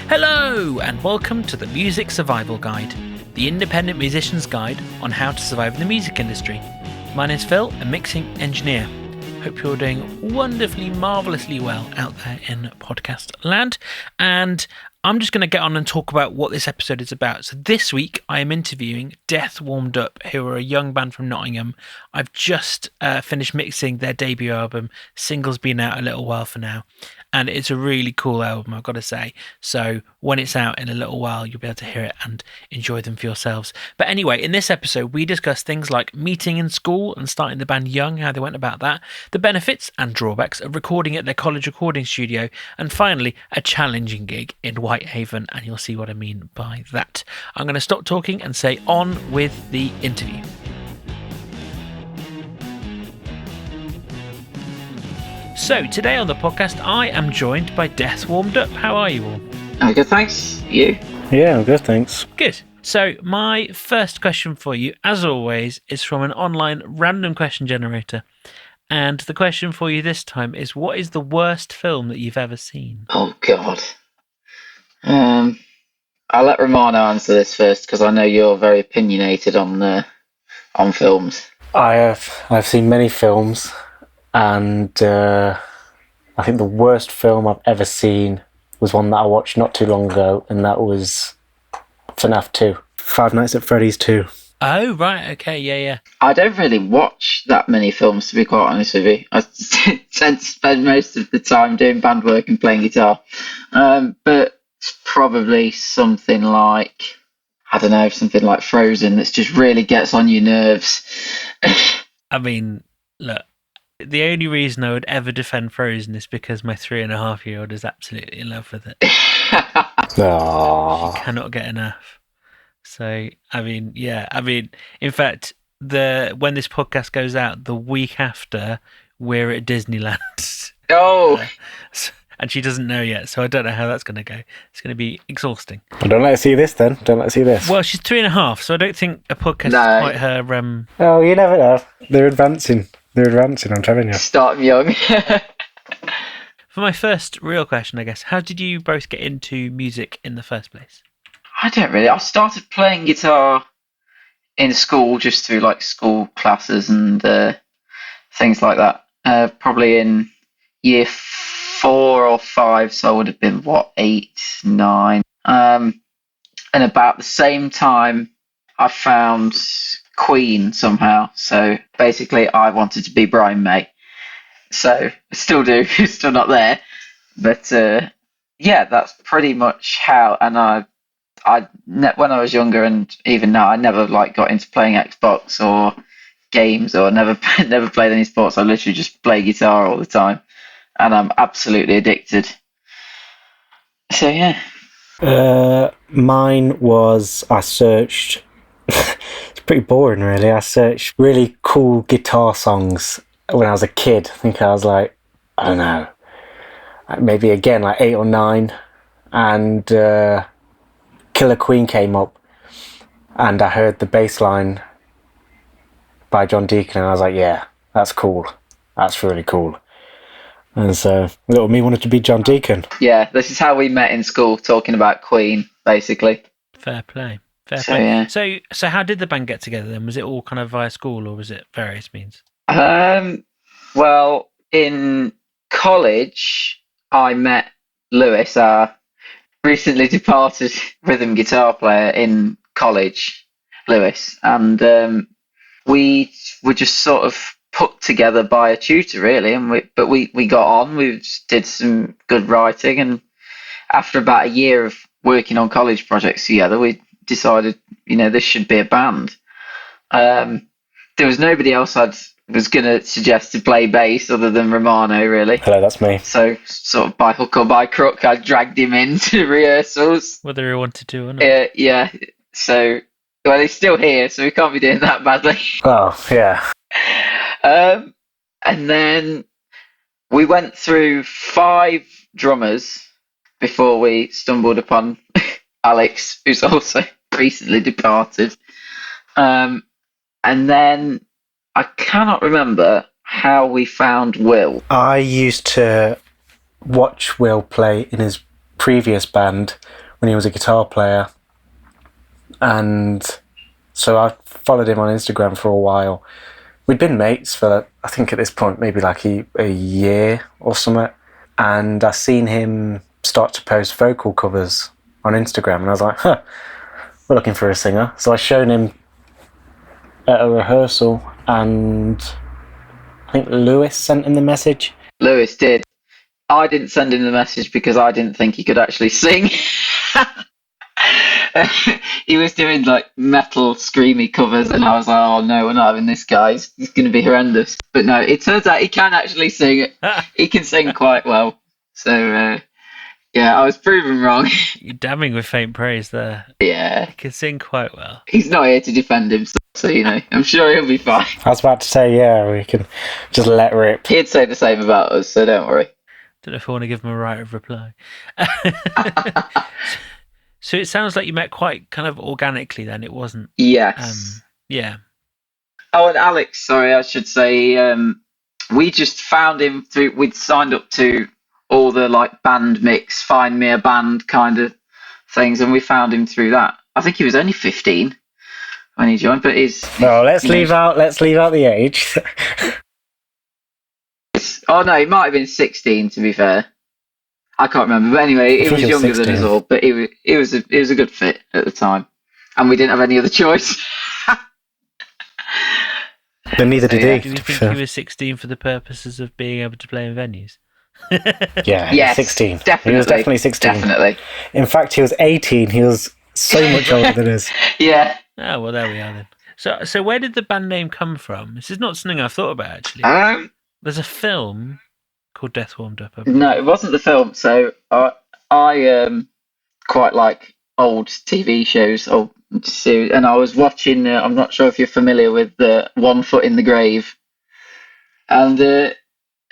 Hello, and welcome to the Music Survival Guide, the independent musician's guide on how to survive in the music industry. My name's Phil, a mixing engineer. Hope you're doing wonderfully, marvellously well out there in podcast land. And I'm just going to get on and talk about what this episode is about. So this week I am interviewing Death Warmed Up, who are a young band from Nottingham. I've just finished mixing their debut album. Single's been out a little while for now. And it's a really cool album, I've got to say. So when it's out in a little while, you'll be able to hear it and enjoy them for yourselves. But anyway, in this episode, we discuss things like meeting in school and starting the band young, how they went about that, the benefits and drawbacks of recording at their college recording studio, and finally, a challenging gig in Whitehaven. And you'll see what I mean by that. I'm going to stop talking and say on with the interview. So, today on the podcast, I am joined by Death Warmed Up. How are you all? I'm good, thanks. You? Yeah, I'm good, thanks. Good. So, my first question for you, as always, is from an online random question generator. And the question for you this time is, what is the worst film that you've ever seen? Oh, God. I'll let Romano answer this first, because I know you're very opinionated on films. I've seen many films. And I think the worst film I've ever seen was one that I watched not too long ago, and that was FNAF 2. Five Nights at Freddy's 2. Oh, right, okay, yeah. I don't really watch that many films, to be quite honest with you. I tend to spend most of the time doing band work and playing guitar. But it's probably something like, I don't know, something like Frozen that just really gets on your nerves. I mean, look. The only reason I would ever defend Frozen is because my 3.5-year-old is absolutely in love with it. Aww. She cannot get enough. So, in fact, when this podcast goes out, the week after, we're at Disneyland. Oh! And she doesn't know yet, so I don't know how that's going to go. It's going to be exhausting. Well, don't let her see this then. Don't let her see this. Well, she's 3.5, so I don't think a podcast is quite her... Oh, you never know. They're advancing. I'm telling you. Start young. For my first real question, I guess, how did you both get into music in the first place? I don't really. I started playing guitar in school just through like school classes and things like that. Probably in year 4 or 5, so I would have been 8, 9. And about the same time, I found Queen somehow. So basically, I wanted to be Brian May. So I still do. Still not there, but that's pretty much how. And when I was younger and even now, I never got into playing Xbox or games or never played any sports. I literally just play guitar all the time, and I'm absolutely addicted. So yeah. Mine was, I searched. It's pretty boring, really. I searched really cool guitar songs when I was a kid. I think I was I don't know, maybe again 8 or 9, and Killer Queen came up, and I heard the bass line by John Deacon, and I was like, yeah, that's cool. That's really cool. And so little me wanted to be John Deacon. Yeah, this is how we met in school, talking about Queen, basically. Fair play. Yeah. So how did the band get together then? Was it all kind of via school, or was it various means? Well, in college, I met Lewis, our recently departed rhythm guitar player in college, Lewis, and we were just sort of put together by a tutor, really. And we got on. We did some good writing, and after about a year of working on college projects together, we decided, this should be a band. There was nobody else I was going to suggest to play bass other than Romano, really. Hello, that's me. So, sort of by hook or by crook, I dragged him into rehearsals. Whether he wanted to or not. Yeah. So, well, he's still here, so we can't be doing that badly. Oh, yeah. And then we went through 5 drummers before we stumbled upon Alex, who's also recently departed. And then I cannot remember how we found Will. I used to watch Will play in his previous band when he was a guitar player. And so I followed him on Instagram for a while. We'd been mates for, I think at this point, maybe like a year or something. And I seen him start to post vocal covers on Instagram. And I was like, we're looking for a singer. So I showed him at a rehearsal, and I think Lewis sent him the message. Lewis did. I didn't send him the message because I didn't think he could actually sing. He was doing like metal screamy covers, and I was like, oh no, we're not having this guy. He's going to be horrendous. But no, it turns out he can actually sing. He can sing quite well. So yeah, I was proven wrong. You're damning with faint praise there. Yeah. He can sing quite well. He's not here to defend himself, so you know, I'm sure he'll be fine. I was about to say, yeah, we can just let rip. He'd say the same about us, so don't worry. Don't know if I want to give him a right of reply. So it sounds like you met quite kind of organically then. It wasn't. Yes. Yeah. Oh, and Alex, sorry, I should say, we just found him through. We'd signed up to all the like band mix, find me a band kind of things, and we found him through that. I think he was only 15 when he joined, but no, let's leave out the age. Oh no, he might have been 16 to be fair. I can't remember, but anyway, he was younger 16. Than us all. But it was a good fit at the time, and we didn't have any other choice. But neither did he. Do you think he was 16 for the purposes of being able to play in venues? Yeah, yes, 16. Definitely, he was definitely 16. Definitely. In fact, he was 18. He was so much older than us. Yeah. Oh well, there we are then. So where did the band name come from? This is not something I've thought about actually. There's a film called Death Warmed Up. No, it wasn't the film. So I quite like old TV shows, old series, and I was watching. I'm not sure if you're familiar with One Foot in the Grave, and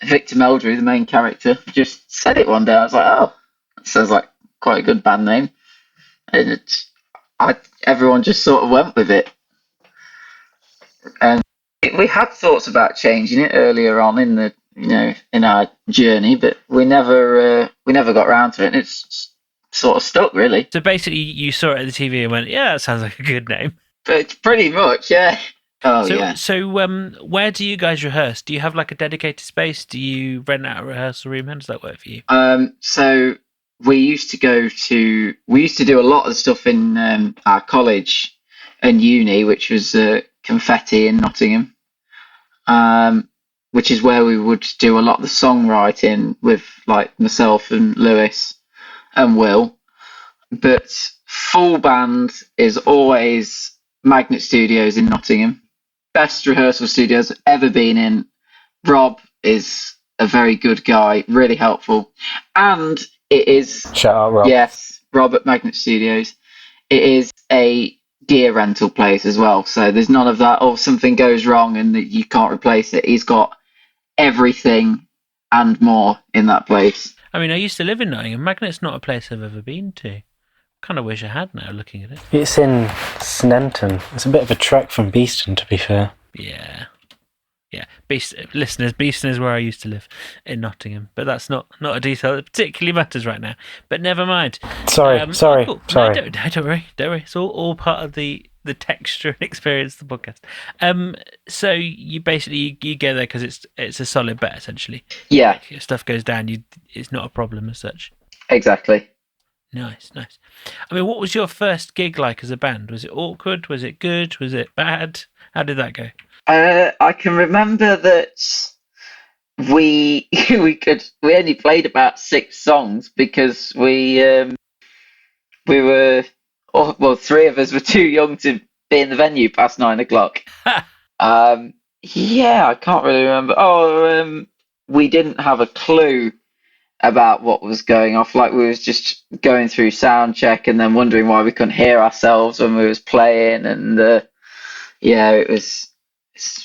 Victor Meldrew, the main character, just said it one day. I was like, oh, that sounds like quite a good band name, and everyone just sort of went with it, and we had thoughts about changing it earlier on in our journey, but we never got around to it, and it's sort of stuck, really. So basically, you saw it at the TV and went, yeah, that sounds like a good name. But it's pretty much, yeah. Oh, so, yeah. So where do you guys rehearse? Do you have like a dedicated space? Do you rent out a rehearsal room? How does that work for you? So we used to do a lot of the stuff in our college and uni, which was Confetti in Nottingham. Which is where we would do a lot of the songwriting with like myself and Lewis and Will. But full band is always Magnet Studios in Nottingham. Best rehearsal studios I've ever been in. Rob is a very good guy, really helpful. And it is... Shout out, Rob. Yes, Rob at Magnet Studios. It is a gear rental place as well. So there's none of that, something goes wrong and that you can't replace it. He's got everything and more in that place. I mean, I used to live in Nottingham. Magnet's not a place I've ever been to. Kind of wish I had now, looking at it. It's in Snenton. It's a bit of a trek from Beeston, to be fair. Yeah. Beeston is where I used to live, in Nottingham. But that's not a detail that particularly matters right now. But never mind. Sorry. Cool. No, don't worry. It's all part of the texture and experience of the podcast. So you basically you go there because it's a solid bet, essentially. Yeah. Like, if stuff goes down, it's not a problem as such. Exactly. Nice. I mean, what was your first gig like as a band? Was it awkward? Was it good? Was it bad? How did that go? I can remember that we only played about 6 songs because we were three of us were too young to be in the venue past 9 o'clock. Yeah, I can't really remember. We didn't have a clue about what was going off. Like, we was just going through sound check and then wondering why we couldn't hear ourselves when we was playing, and it's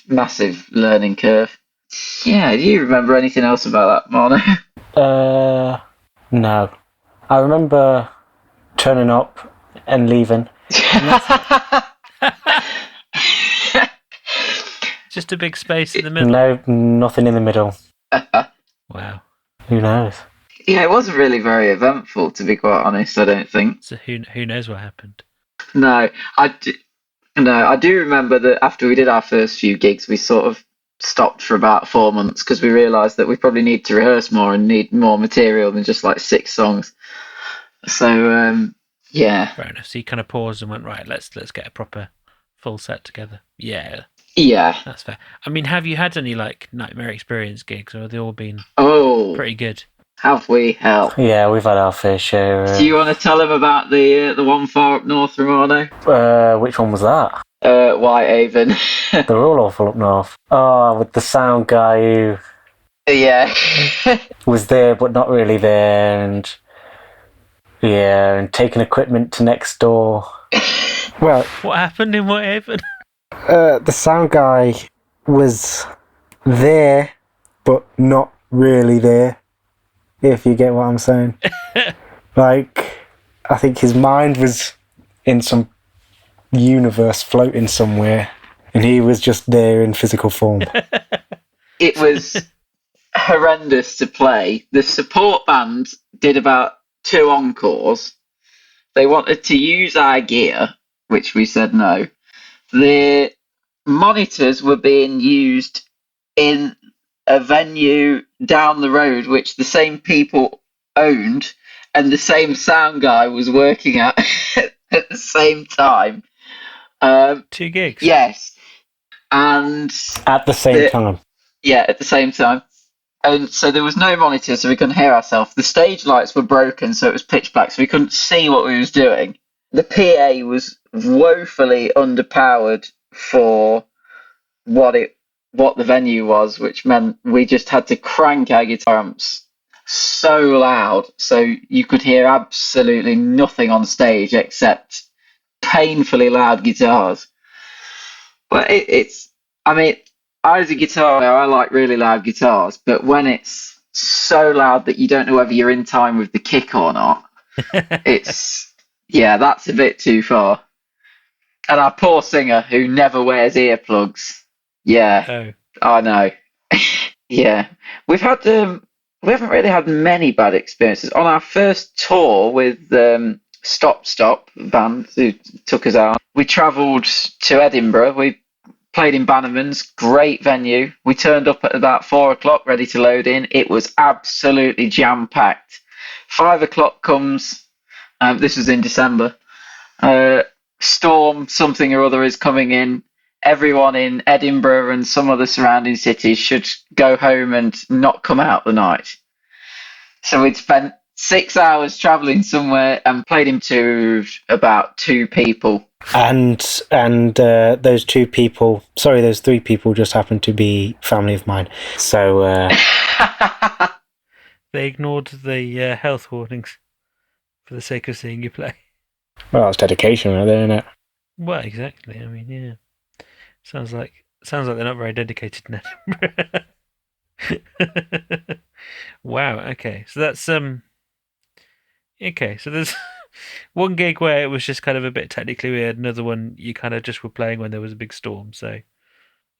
massive learning curve. Yeah, do you remember anything else about that, Marno? No. I remember turning up and leaving. Just a big space in the middle? No, nothing in the middle. Wow. Who knows? Yeah, it wasn't really very eventful, to be quite honest. I don't think. So who knows what happened? No, I do remember that after we did our first few gigs, we sort of stopped for about 4 months because we realised that we probably need to rehearse more and need more material than just like 6 songs. So yeah, Fair enough. So you kind of paused and went, right, let's get a proper full set together. Yeah, yeah. that's fair. I mean, have you had any like Nightmare Experience gigs, or have they all been Oh, pretty good? have we? Hell. Yeah, we've had our fair share. Do you want to tell them about the one far up north, Romano? Which one was that? Whitehaven. They're all awful up north. Oh, with the sound guy who Yeah. was there but not really there, and yeah, and taking equipment to next door. Well, What happened in Whitehaven? the sound guy was there but not really there, if you get what I'm saying. Like, I think his mind was in some universe floating somewhere, and he was just there in physical form. It was horrendous to play. The support band did about 2 encores. They wanted to use our gear, which we said no. The monitors were being used in a venue down the road, which the same people owned, and the same sound guy was working at at the same time. 2 gigs. Yes, and At the same time. yeah, at the same time. And so there was no monitor, so we couldn't hear ourselves. The stage lights were broken, so it was pitch black, so we couldn't see what we was doing. The PA was woefully underpowered for what the venue was, which meant we just had to crank our guitar amps so loud, so you could hear absolutely nothing on stage except painfully loud guitars. But I mean, as a guitar player, I like really loud guitars, but when it's so loud that you don't know whether you're in time with the kick or not, that's a bit too far. And our poor singer who never wears earplugs. Yeah, Oh. I know. Yeah, we haven't really had many bad experiences on our first tour with Stop Stop band who took us out. We travelled to Edinburgh. We played in Bannerman's, great venue. We turned up at about 4 o'clock, ready to load in. It was absolutely jam packed. 5 o'clock comes. This was in December. Storm something or other is coming in. Everyone in Edinburgh and some other surrounding cities should go home and not come out the night. So we'd spent 6 hours travelling somewhere and played him to about 2 people. And those 3 people just happened to be family of mine. So They ignored the health warnings for the sake of seeing you play. well, it's dedication right there, isn't it? Well, exactly. I mean, yeah. Sounds like they're not very dedicated in Edinburgh. Wow. Okay. So that's Okay. So there's one gig where it was just kind of a bit technically weird. Another one you kind of just were playing when there was a big storm. So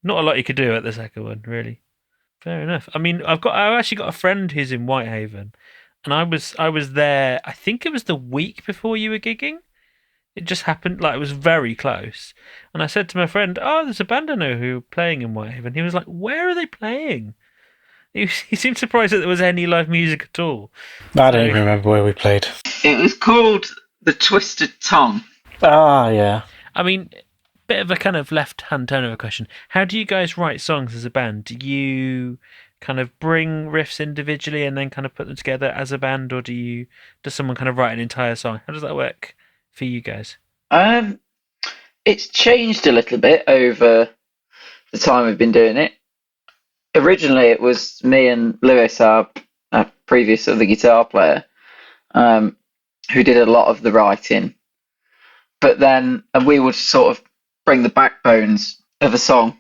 not a lot you could do at the second one, really. Fair enough. I mean, I've actually got a friend who's in Whitehaven, and I was there. I think it was the week before you were gigging. It just happened, like, it was very close. And I said to my friend, oh, there's a band I know who are playing in Whitehaven. He was like, where are they playing? He seemed surprised that there was any live music at all. I don't even remember where we played. It was called The Twisted Tongue. Ah, yeah. I mean, bit of a kind of left-hand turn of a question. How do you guys write songs as a band? Do you kind of bring riffs individually and then kind of put them together as a band, or does someone kind of write an entire song? How does that work for you guys? It's changed a little bit over the time we've been doing it. Originally, it was me and Lewis, our previous other guitar player, who did a lot of the writing. But then we would sort of bring the backbones of a song,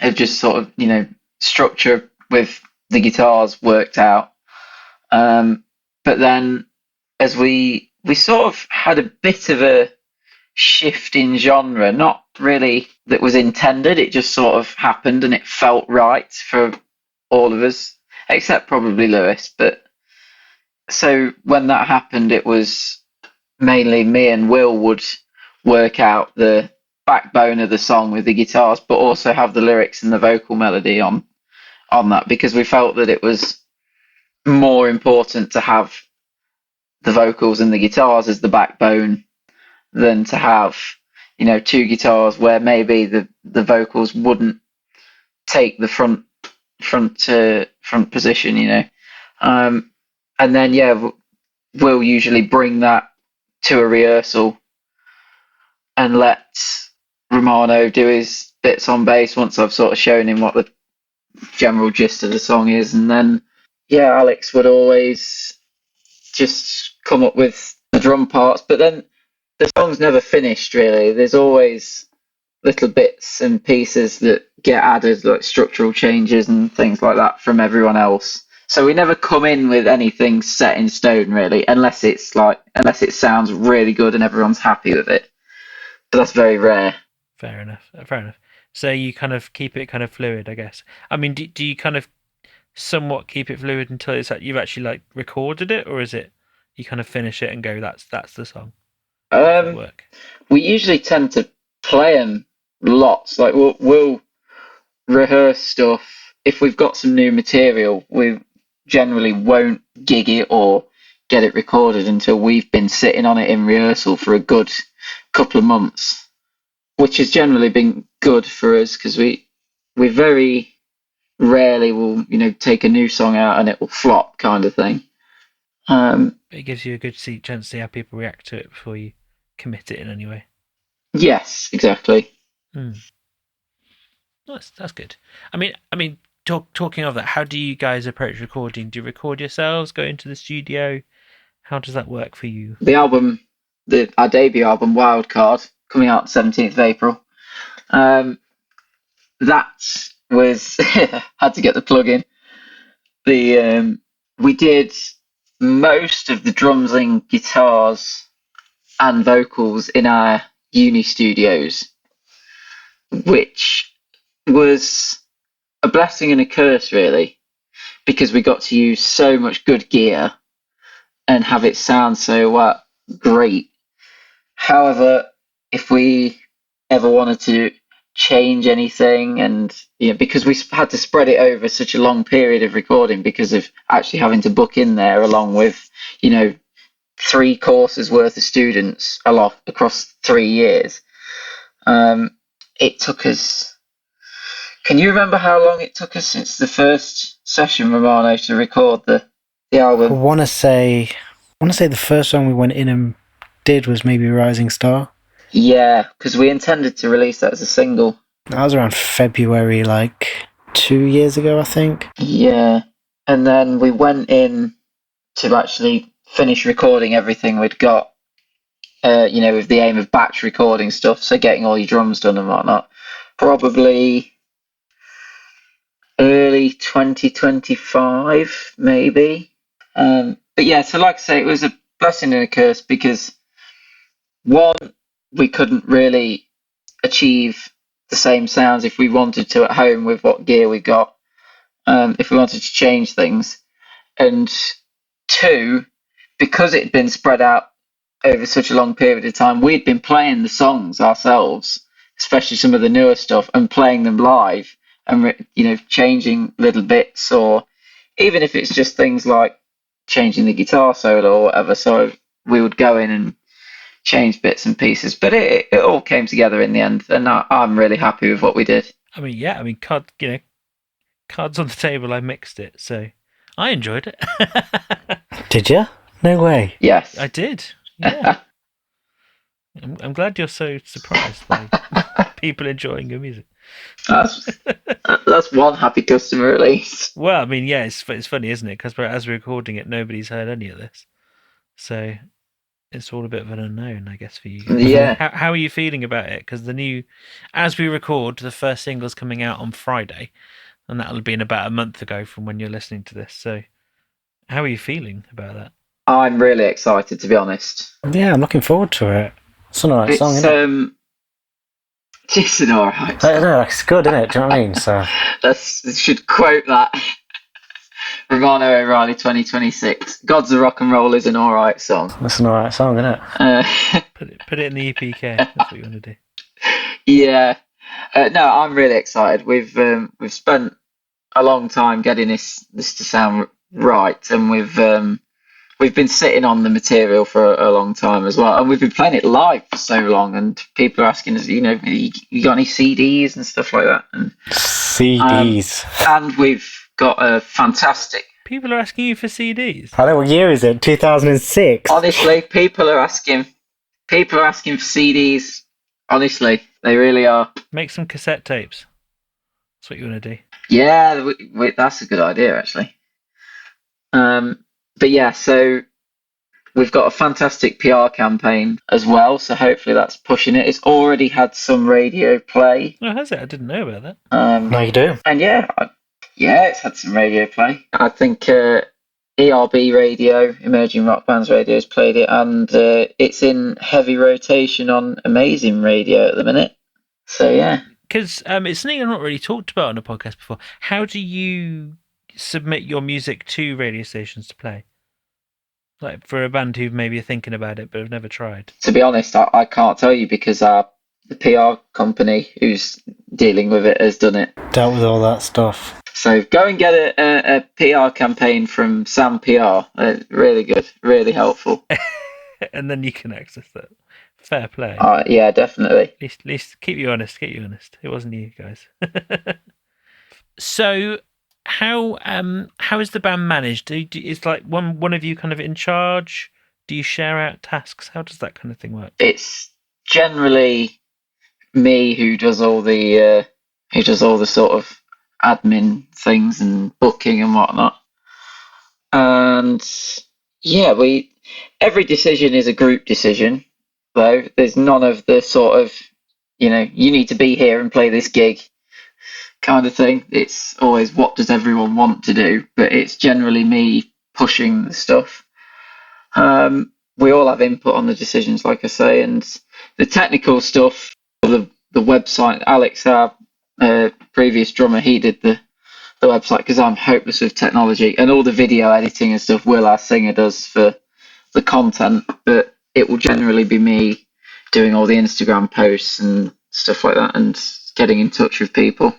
of just sort of, structure with the guitars worked out. But then as we sort of had a bit of a shift in genre, not really that was intended, it just sort of happened and it felt right for all of us, except probably Lewis. But so when that happened, it was mainly me and Will would work out the backbone of the song with the guitars, but also have the lyrics and the vocal melody on that, because we felt that it was more important to have the vocals and the guitars as the backbone than to have, two guitars where maybe the vocals wouldn't take the front position. And then we'll usually bring that to a rehearsal and let Romano do his bits on bass once I've sort of shown him what the general gist of the song is, and then Alex would always just come up with the drum parts, but then the song's never finished really. There's always little bits and pieces that get added, like structural changes and things like that from everyone else. So we never come in with anything set in stone really, unless it sounds really good and everyone's happy with it. But that's very rare. Fair enough. So you kind of keep it kind of fluid, I guess. I mean, do you kind of somewhat keep it fluid until it's like you've actually like recorded it, or is it you kind of finish it and go, that's the song? Does that work? We usually tend to play them lots. Like we'll rehearse stuff. If we've got some new material, we generally won't gig it or get it recorded until we've been sitting on it in rehearsal for a good couple of months, which has generally been good for us because we very rarely will take a new song out and it will flop kind of thing. It gives you a good chance to see how people react to it before you commit it in any way. Yes, exactly. That's good. I mean, talking of that, how do you guys approach recording? Do you record yourselves? Go into the studio? How does that work for you? The album, our debut album, Wildcard, coming out 17th of April. That was had to get the plug in. We did most of the drums and guitars and vocals in our uni studios, which was a blessing and a curse really, because we got to use so much good gear and have it sound so great. However, if we ever wanted to change anything, and because we had to spread it over such a long period of recording because of actually having to book in there along with 3 courses worth of students a lot across 3 years, it took us. Can you remember how long it took us since the first session, Romano, to record the album? I want to say the first song we went in and did was maybe Rising Star. Yeah, because we intended to release that as a single. That was around February, like 2 years ago, I think. Yeah, and then we went in to actually finish recording everything we'd got, with the aim of batch recording stuff, so getting all your drums done and whatnot. Probably early 2025, maybe. But yeah, so like I say, it was a blessing and a curse because, one, we couldn't really achieve the same sounds if we wanted to at home with what gear we got, if we wanted to change things. And 2, because it had been spread out over such a long period of time, we'd been playing the songs ourselves, especially some of the newer stuff, and playing them live and changing little bits, or even if it's just things like changing the guitar solo or whatever. So we would go in and change bits and pieces, but it all came together in the end, and I'm really happy with what we did. Cards on the table. I mixed it, so I enjoyed it. Did you? No way. Yes, I did. Yeah. I'm glad you're so surprised by people enjoying your music. That's one happy customer at least. Well, I mean, yeah, it's funny, isn't it? Because as we're recording it, nobody's heard any of this, so it's all a bit of an unknown, I guess, for you. Yeah. How are you feeling about it? Because as we record, the first single's coming out on Friday, and that'll be in about a month ago from when you're listening to this. So, how are you feeling about that? I'm really excited, to be honest. Yeah, I'm looking forward to it. It's an alright song, isn't it? It's an alright song. I know, it's good, isn't it? Do you know what I mean? So should quote that. Romano O'Reilly 2026. Gods of Rock and Roll is an alright song. That's an alright song, isn't it? Put it in the EPK. That's what you want to do. Yeah. No, I'm really excited. We've spent a long time getting this to sound right, and we've been sitting on the material for a long time as well, and we've been playing it live for so long, and people are asking us, you got any CDs and stuff like that, and CDs. And we've got a fantastic. People are asking you for CDs. I know, what year is it? 2006. Honestly, people are asking for CDs. Honestly, they really are. Make some cassette tapes. That's what you want to do. Yeah, that's a good idea, actually. But yeah, so we've got a fantastic PR campaign as well, so hopefully that's pushing it. It's already had some radio play. Oh, has it? I didn't know about that. No, you do. And yeah, it's had some radio play. I think ERB Radio, Emerging Rock Bands Radio, has played it, and it's in heavy rotation on Amazing Radio at the minute. So yeah. Because it's something I've not really talked about on a podcast before. How do you submit your music to radio stations to play? Like for a band who maybe are thinking about it but have never tried. To be honest, I can't tell you because the PR company who's dealing with it has done it. Dealt with all that stuff. So go and get a PR campaign from Sam PR. Really good, really helpful. And then you can access that. Fair play. Yeah, definitely. At least keep you honest. It wasn't you guys. So how is the band managed? Is like one of you kind of in charge? Do you share out tasks? How does that kind of thing work? It's generally me who does all the sort of admin things and booking and whatnot. And yeah, every decision is a group decision. Though there's none of the sort of, you need to be here and play this gig kind of thing. It's always what does everyone want to do, but it's generally me pushing the stuff. We all have input on the decisions, like I say, and the technical stuff, the website. Alex, our previous drummer, he did the website because I'm hopeless with technology, and all the video editing and stuff Will, our singer, does for the content, but it will generally be me doing all the Instagram posts and stuff like that and getting in touch with people.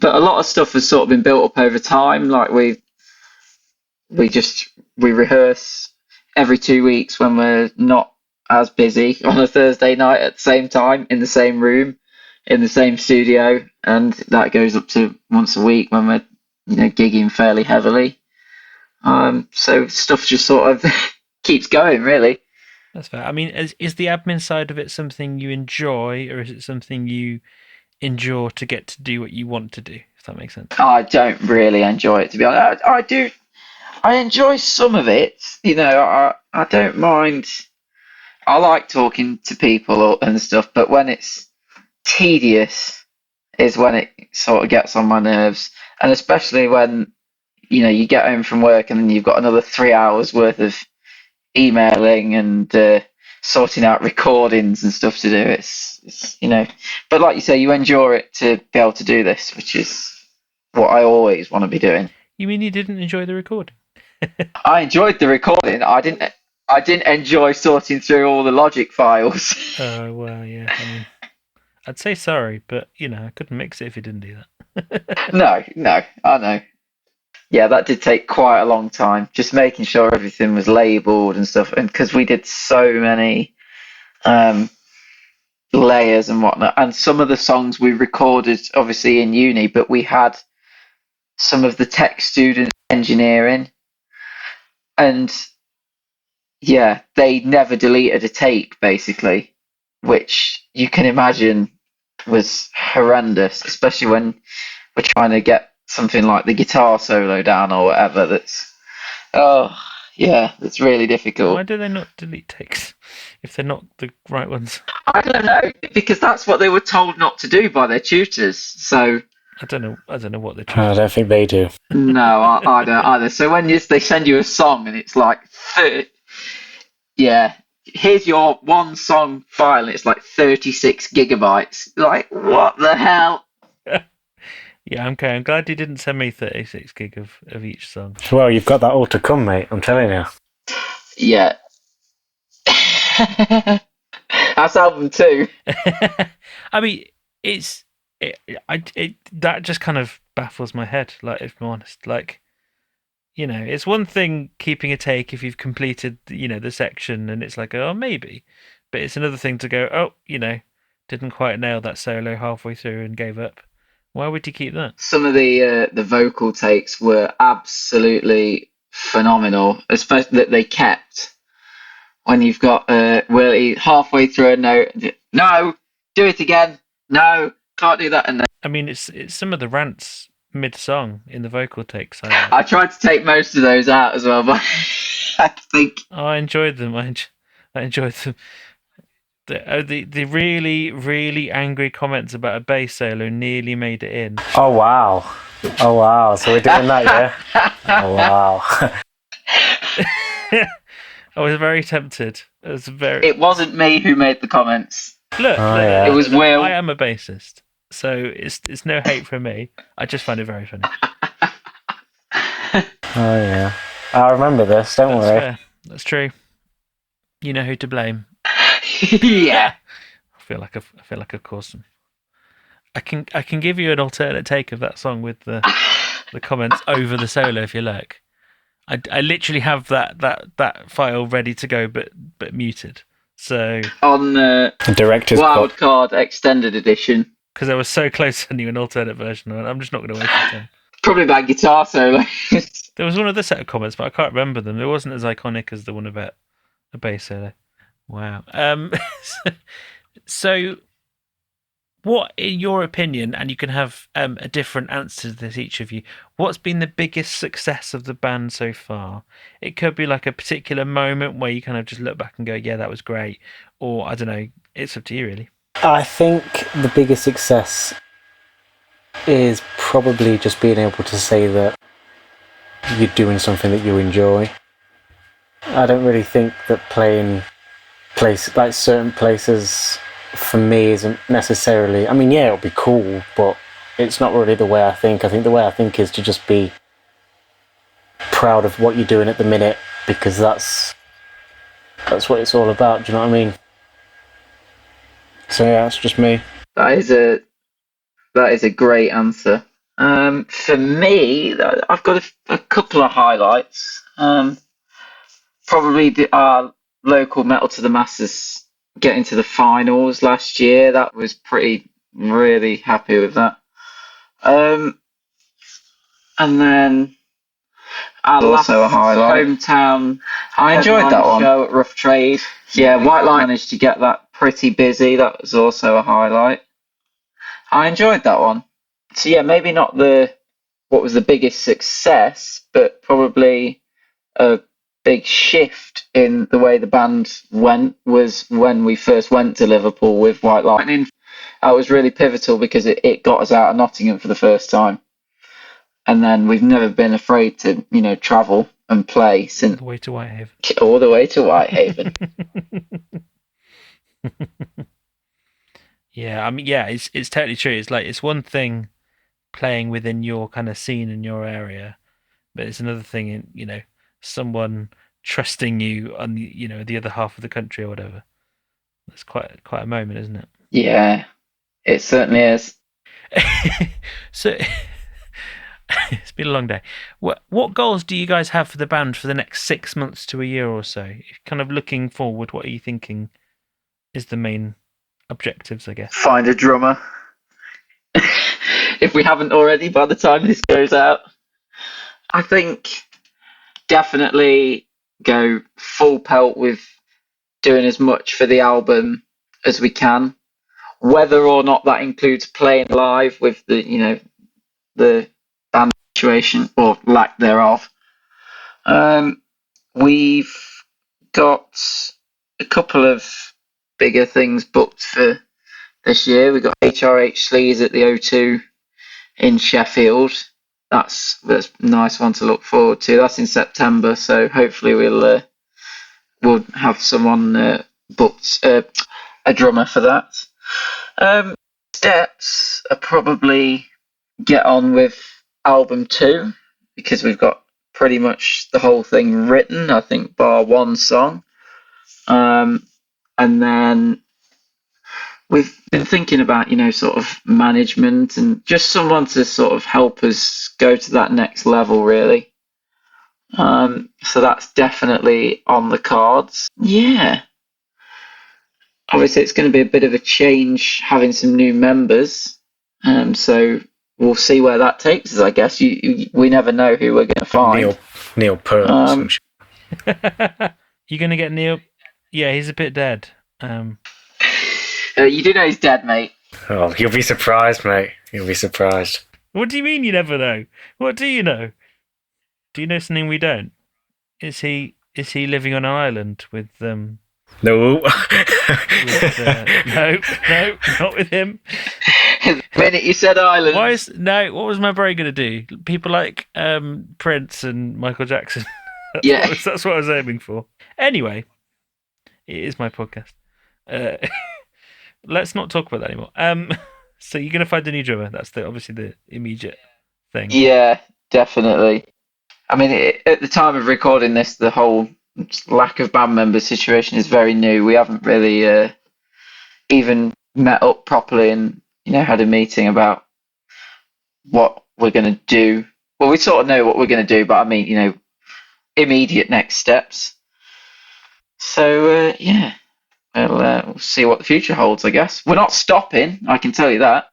But a lot of stuff has sort of been built up over time. Like we rehearse every 2 weeks when we're not as busy on a Thursday night at the same time in the same room, in the same studio. And that goes up to once a week when we're, gigging fairly heavily. So stuff just sort of keeps going, really. That's fair. I mean, is the admin side of it something you enjoy, or is it something you endure to get to do what you want to do, if that makes sense? I don't really enjoy it, to be honest. I do. I enjoy some of it. I don't mind. I like talking to people and stuff, but when it's tedious is when it sort of gets on my nerves. And especially when, you get home from work and then you've got another 3 hours worth of emailing and sorting out recordings and stuff to do. It's but like you say, you endure it to be able to do this, which is what I always want to be doing. You mean you didn't enjoy the recording? I enjoyed the recording. I didn't enjoy sorting through all the Logic files. Oh well, yeah. I mean, I'd say sorry, but I couldn't mix it if you didn't do that. No, I know. Yeah, that did take quite a long time, just making sure everything was labelled and stuff, and because we did so many layers and whatnot, and some of the songs we recorded obviously in uni, but we had some of the tech students engineering, and yeah, they never deleted a take basically, which you can imagine was horrendous, especially when we're trying to get something like the guitar solo down or whatever. That's really difficult. Why do they not delete takes if they're not the right ones? I don't know, because that's what they were told not to do by their tutors. So I don't know what they're trying. I don't think they do. No, I don't either. So when they send you a song and it's like, here's your one song file and it's like 36 gigabytes. Like, what the hell? Yeah, I'm okay. I'm glad you didn't send me 36 gig of each song. Well, you've got that all to come, mate. I'm telling you. Yeah. That's album 2. I mean, that just kind of baffles my head. Like, if I'm honest, like, it's one thing keeping a take if you've completed, the section, and it's like, oh, maybe, but it's another thing to go, oh, didn't quite nail that solo halfway through and gave up. Why would you keep that? Some of the vocal takes were absolutely phenomenal, especially that they kept when you've got Willie halfway through a note. No, do it again. No, can't do that. And then I mean, it's some of the rants mid-song in the vocal takes. I tried to take most of those out as well, but I think I enjoyed them. I enjoyed them. The really, really angry comments about a bass solo nearly made it in. Oh wow! So we're doing that, yeah? Oh wow! I was very tempted. it wasn't me who made the comments. Look, yeah. It was Will. I am a bassist, so it's no hate from me. I just find it very funny. Oh yeah, I remember this. Don't worry. Fair. That's true. You know who to blame. Yeah. I feel like I've caused them. I can give you an alternate take of that song with the comments over the solo if you like. I literally have that file ready to go, but muted. So On the Director's cut. Wildcard Extended Edition, because I was so close to sending you an alternate version, I'm just not going to waste your time. probably about guitar solo. There was one other set of comments, but I can't remember them. It wasn't as iconic as the one about a bass solo. Wow. So, what, in your opinion, and you can have a different answer to this, each of you, what's been the biggest success of the band so far? It could be like a particular moment where you kind of just look back and go, yeah, that was great. Or, I don't know, it's up to you, really. I think the biggest success is probably just being able to say that you're doing something that you enjoy. I don't really think that playing certain places for me isn't necessarily. I mean, yeah, it'll be cool, but it's not really the way I think. I think the way I think is to just be proud of what you're doing at the minute, because that's what it's all about. Do you know what I mean? So yeah, that's just me. That is a great answer. For me, I've got a couple of highlights. Probably our local Metal to the Masses getting to the finals last year. That was really happy with that. And then our also a highlight. Hometown. I enjoyed that one. Show at Rough Trade. Yeah, White Line managed to get that pretty busy. That was also a highlight. I enjoyed that one. So yeah, maybe not what was the biggest success, but probably a big shift in the way the band went was when we first went to Liverpool with White Lightning. That was really pivotal because it got us out of Nottingham for the first time. And then we've never been afraid to, travel and play since. All the way to Whitehaven. All the way to Whitehaven. Yeah, I mean, yeah, it's totally true. It's like, it's one thing playing within your kind of scene in your area, but it's another thing in, someone trusting you on the other half of the country or whatever. That's quite a moment, isn't it? Yeah, it certainly is. So it's been a long day. What goals do you guys have for the band for the next 6 months to a year or so? Kind of looking forward, what are you thinking is the main objectives, I guess? Find a drummer. If we haven't already by the time this goes out. I think definitely go full pelt with doing as much for the album as we can. Whether or not that includes playing live with the band situation or lack thereof. We've got a couple of bigger things booked for this year. We've got HRH Sleaze at the O2 in Sheffield. That's a nice one to look forward to. That's in September, so hopefully we'll have someone booked, a drummer for that. Steps are probably get on with album 2 because we've got pretty much the whole thing written, I think, bar one song. And then we've been thinking about, sort of management and just someone to sort of help us go to that next level, really. So that's definitely on the cards. Yeah. Obviously, it's going to be a bit of a change having some new members. So we'll see where that takes us, I guess. We never know who we're going to find. Neil Peart. You're going to get Neil? Yeah, he's a bit dead. You do know he's dead, mate. Oh, you'll be surprised, mate. You'll be surprised. What do you mean you never know? What do you know? Do you know something we don't? Is he living on an island with No. no, not with him. The minute you said island. What was my brain going to do? People like Prince and Michael Jackson. Yeah. That's what I was aiming for. Anyway, it is my podcast. Let's not talk about that anymore. So you're going to find a new drummer. That's obviously the immediate thing. Yeah, definitely. I mean, at the time of recording this, the whole lack of band member situation is very new. We haven't really even met up properly and had a meeting about what we're going to do. Well, we sort of know what we're going to do, but I mean, immediate next steps. So yeah, we'll see what the future holds, I guess. We're not stopping, I can tell you that.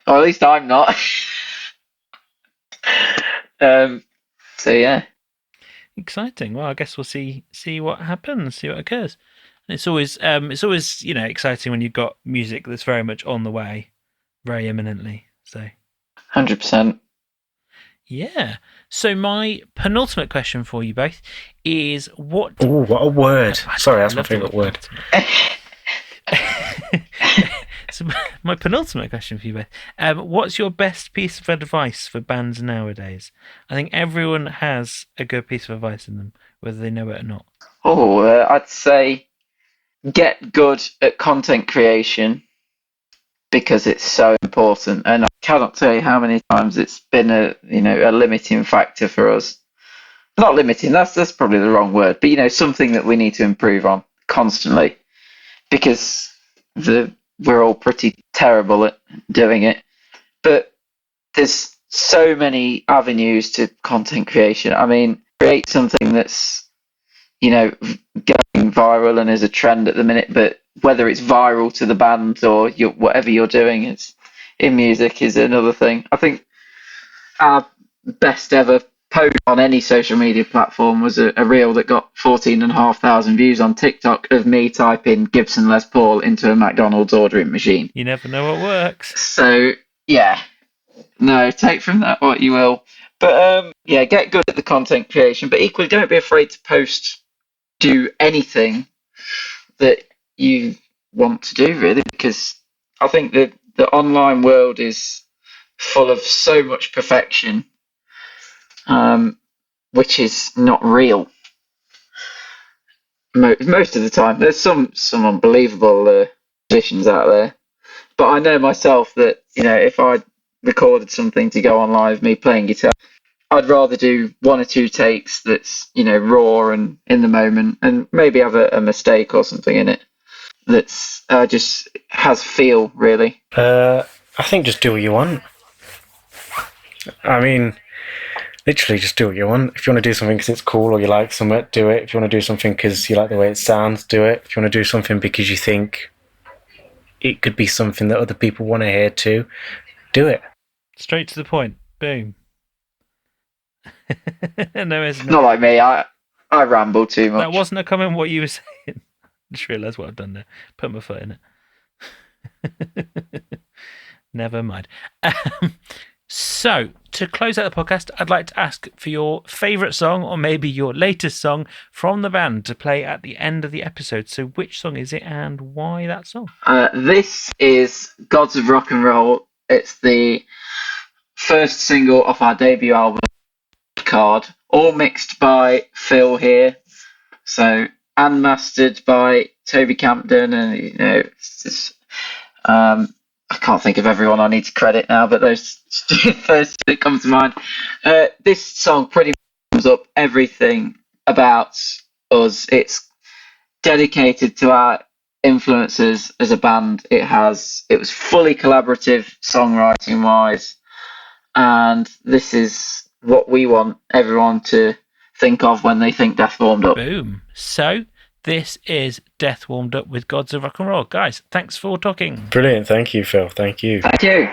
Or at least I'm not. So yeah. Exciting. Well, I guess we'll see what happens, see what occurs. And it's always exciting when you've got music that's very much on the way, very imminently. So 100%. Yeah. So my penultimate question for you both is what... Oh, what a word. Sorry, that's my favourite word. So my penultimate question for you both. What's your best piece of advice for bands nowadays? I think everyone has a good piece of advice in them, whether they know it or not. I'd say get good at content creation because it's so important. And I cannot tell you how many times it's been a limiting factor for us. Not limiting, that's probably the wrong word, but something that we need to improve on constantly because we're all pretty terrible at doing it. But there's so many avenues to content creation. I mean, create something that's going viral and is a trend at the minute, but whether it's viral to the band or whatever you're doing in music is another thing. I think our best ever post on any social media platform was a reel that got 14,500 views on TikTok of me typing Gibson Les Paul into a McDonald's ordering machine. You never know what works. So, yeah. No, take from that what you will. But, get good at the content creation, but equally don't be afraid to do anything that you want to do, really, because I think the online world is full of so much perfection, which is not real. Most of the time, there's some unbelievable musicians out there, but I know myself that if I recorded something to go on live, me playing guitar, I'd rather do one or two takes that's raw and in the moment, and maybe have a mistake or something in it that's just has feel, really. I think just do what you want. I mean, literally just do what you want. If you want to do something because it's cool or you like something, do it. If you want to do something because you like the way it sounds, do it. If you want to do something because you think it could be something that other people want to hear too, do it. Straight to the point. Boom. No, it's not like me. I ramble too much. That wasn't a comment what you were saying. I just realised what I've done there. Put my foot in it. Never mind. So, to close out the podcast, I'd like to ask for your favourite song or maybe your latest song from the band to play at the end of the episode. So which song is it and why that song? This is Gods of Rock and Roll. It's the first single off our debut album, Card, all mixed by Phil here, and mastered by Toby Campden, and it's just, I can't think of everyone I need to credit now, but those first that come to mind. This song pretty much sums up everything about us. It's dedicated to our influences as a band. It was fully collaborative songwriting wise, and this is what we want everyone to think of when they think Death Warmed Up. Boom. So this is Death Warmed Up with Gods of Rock and Roll. Guys, thanks for talking. Brilliant. Thank you, Phil. Thank you. Thank you.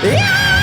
Yeah!